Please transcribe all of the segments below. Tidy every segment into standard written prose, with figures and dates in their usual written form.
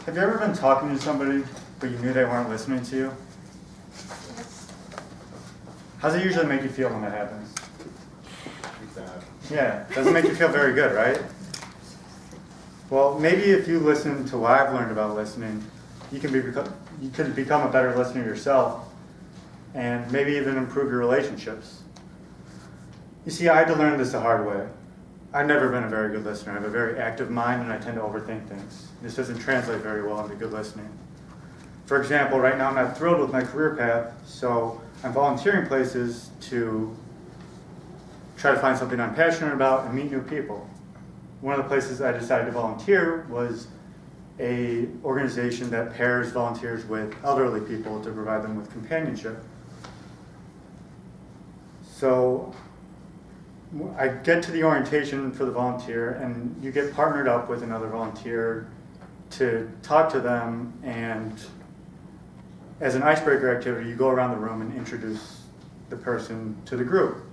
Have you ever been talking to somebody, but you knew they weren't listening to you? How does it usually make you feel when that happens? Yeah, it doesn't make you feel very good, right? Well, maybe if you listen to what I've learned about listening, you could become a better listener yourself, and maybe even improve your relationships. You see, I had to learn this the hard way. I've never been a very good listener. I have a very active mind, and I tend to overthink things. This doesn't translate very well into good listening. For example, right now I'm not thrilled with my career path, so I'm volunteering places to try to find something I'm passionate about and meet new people. One of the places I decided to volunteer was an organization that pairs volunteers with elderly people to provide them with companionship. So I get to the orientation for the volunteer, and you get partnered up with another volunteer to talk to them, and as an icebreaker activity, you go around the room and introduce the person to the group.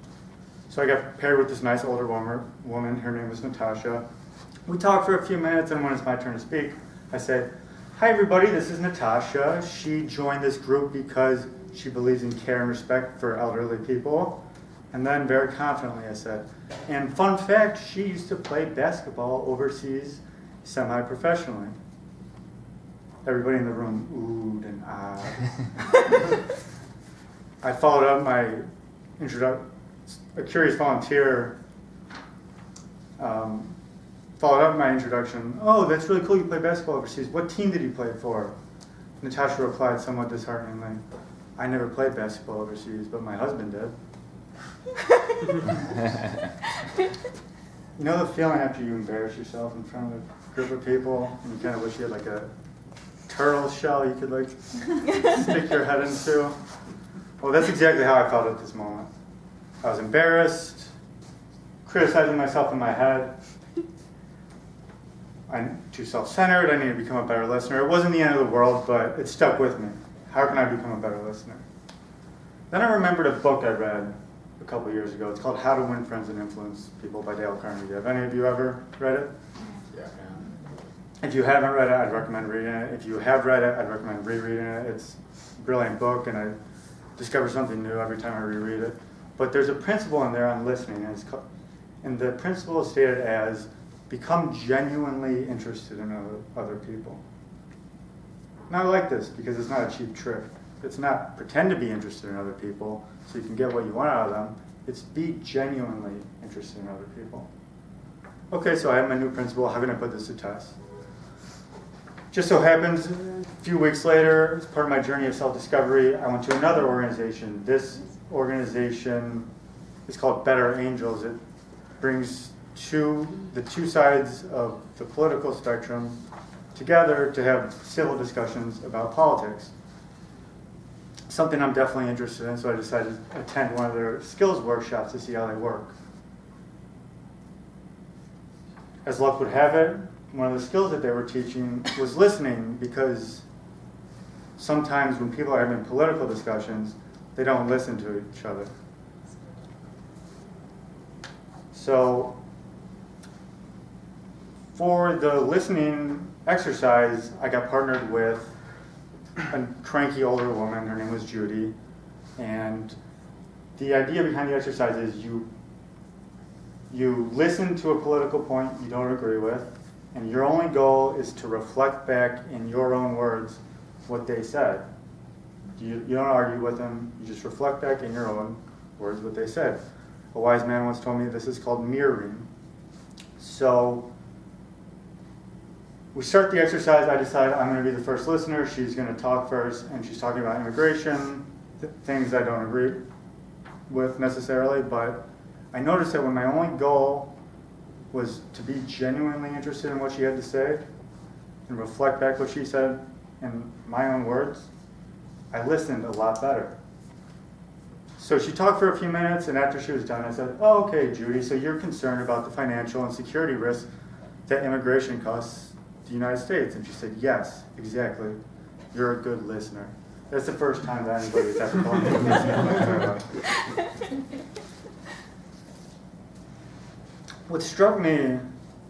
So I got paired with this nice older woman. Her name was Natasha. We talked for a few minutes, and when it's my turn to speak, I said, "Hi everybody, this is Natasha. She joined this group because she believes in care and respect for elderly people." And then very confidently I said, "And fun fact, she used to play basketball overseas semi-professionally." Everybody in the room oohed and ahed. I followed up my introduction. A curious volunteer followed up my introduction. "Oh, that's really cool, you play basketball overseas. What team did you play for?" Natasha replied somewhat dishearteningly, "I never played basketball overseas, but my husband did." You know the feeling after you embarrass yourself in front of a group of people, and you kind of wish you had like a turtle shell you could like stick your head into? Well, that's exactly how I felt at this moment. I was embarrassed, criticizing myself in my head. I'm too self-centered. I need to become a better listener. It wasn't the end of the world, but it stuck with me. How can I become a better listener? Then I remembered a book I read a couple years ago. It's called How to Win Friends and Influence People by Dale Carnegie. Have any of you ever read it? Yeah. If you haven't read it, I'd recommend reading it. If you have read it, I'd recommend rereading it. It's a brilliant book, and I discover something new every time I reread it. But there's a principle in there on listening, and the principle is stated as become genuinely interested in other people. And I like this because it's not a cheap trick. It's not pretend to be interested in other people so you can get what you want out of them. It's be genuinely interested in other people. Okay, so I have my new principle. How can I put this to test? Just so happens, a few weeks later, as part of my journey of self-discovery, I went to another organization. This organization is called Better Angels. It brings the two sides of the political spectrum together to have civil discussions about politics. Something I'm definitely interested in, so I decided to attend one of their skills workshops to see how they work. As luck would have it, one of the skills that they were teaching was listening, because sometimes when people are having political discussions, they don't listen to each other. So for the listening exercise, I got partnered with a cranky older woman. Her name was Judy. And the idea behind the exercise is you listen to a political point you don't agree with, and your only goal is to reflect back in your own words what they said. You don't argue with them, you just reflect back in your own words what they said. A wise man once told me this is called mirroring. So we start the exercise. I decide I'm going to be the first listener. She's going to talk first, and she's talking about immigration, things I don't agree with necessarily, but I noticed that when my only goal was to be genuinely interested in what she had to say and reflect back what she said in my own words, I listened a lot better. So she talked for a few minutes, and after she was done, I said, "Oh, okay, Judy, so you're concerned about the financial and security risks that immigration costs the United States?" And she said, "Yes, exactly. You're a good listener." That's the first time that anybody's ever called me a listener. What struck me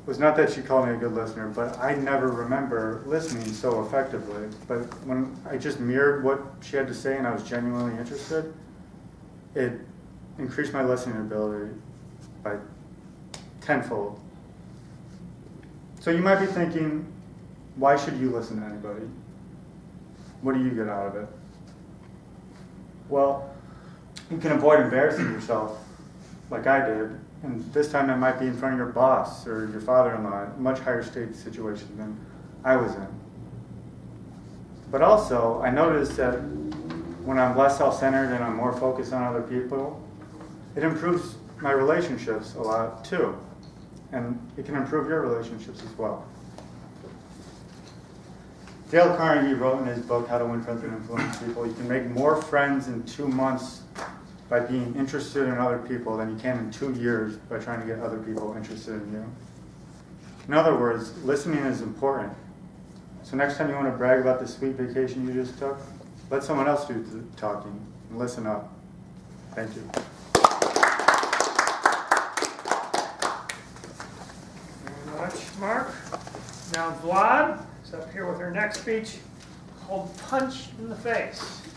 was not that she called me a good listener, but I never remember listening so effectively. But when I just mirrored what she had to say and I was genuinely interested, it increased my listening ability by tenfold. So you might be thinking, why should you listen to anybody? What do you get out of it? Well, you can avoid embarrassing yourself like I did. And this time it might be in front of your boss or your father-in-law, a much higher stakes situation than I was in. But also, I noticed that when I'm less self-centered and I'm more focused on other people, it improves my relationships a lot too. And it can improve your relationships as well. Dale Carnegie wrote in his book, How to Win Friends and Influence People, you can make more friends in 2 months by being interested in other people than you can in 2 years by trying to get other people interested in you. In other words, listening is important. So next time you want to brag about the sweet vacation you just took, let someone else do the talking and listen up. Thank you. Very much, Mark. Now Vlad is up here with her next speech called Punch in the Face.